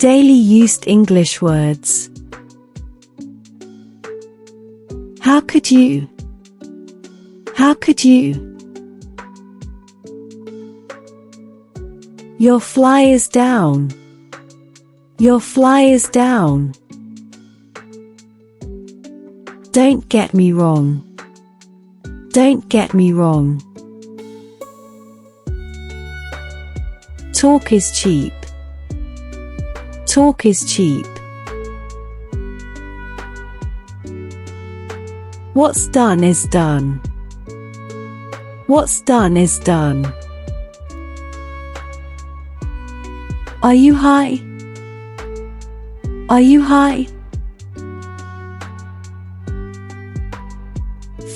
Daily used English words. How could you? How could you? Your fly is down. Your fly is down. Don't get me wrong. Don't get me wrong. Talk is cheap. Talk is cheap. What's done is done. What's done is done. Are you high? Are you high?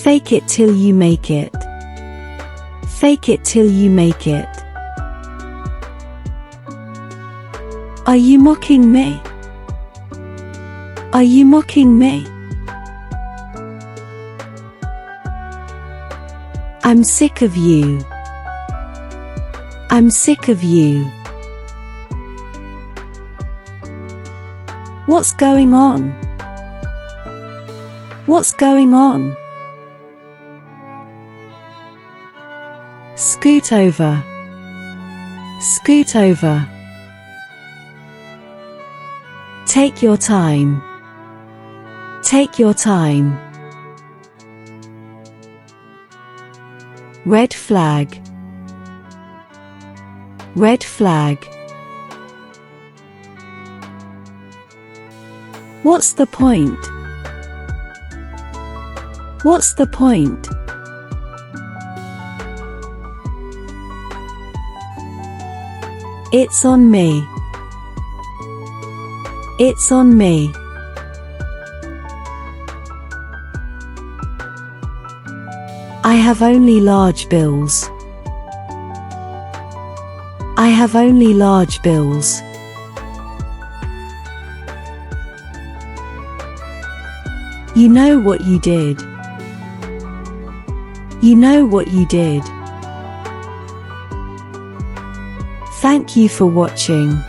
Fake it till you make it. Fake it till you make it. Are you mocking me? Are you mocking me? I'm sick of you. I'm sick of you. What's going on? What's going on? Scoot over. Scoot over. Take your time. Take your time. Red flag. Red flag. What's the point? What's the point? It's on me. It's on me. I have only large bills. I have only large bills. You know what you did. You know what you did. Thank you for watching.